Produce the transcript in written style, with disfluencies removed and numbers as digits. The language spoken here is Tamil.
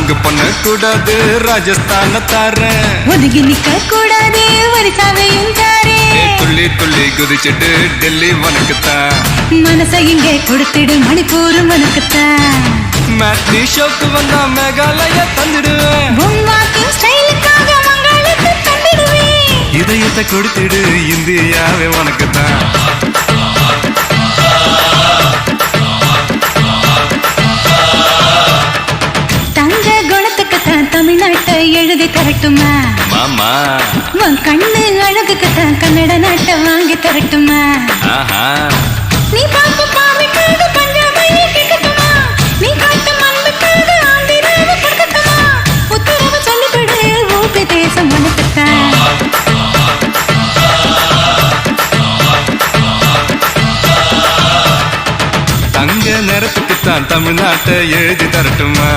ஒழுங்கு பண்ண கூடாது ராஜஸ்தான தாரேன். ஒதுங்கி நிக்க கூடாது வரிசாவையும் தாரேன். துள்ளி துள்ளி குதிச்சுட்டு டெல்லி உனக்குத்தான். மனசை இங்கே கொடுத்துடு மணிப்பூர் உனக்குத்தான். மேட்னி ஷோக்கு வந்தா மேகாலயா தந்துடுவேன். பொம்மாக்கும் ஸ்டைலுக்காக மங்களுக்கு தந்துடுவேன். இதயத்தை கொடுத்துடு இந்தியாவே உனக்குத்தான். தங்க குணத்துக்குத்தான் தமிழ்நாட்டை எழுதி தரட்டுமா மாமா? உன் கண்ணு அழகுக்குத்தான் கன்னட நாட்டை வாங்கி தரட்டுமா? நீ பார்த்து பாவிக்காது பஞ்சாபையை கேட்கட்டுமா? நீ காட்டு மண்புக்காது ஆந்திராவை கொடுக்கட்டுமா? உத்தரவு சொல்லிவிடு ஊபி தேசம் உனக்குத்தான். தங்க நிறத்துக்குத்தான் தமிழ்நாட்டை எழுதி தரட்டுமா?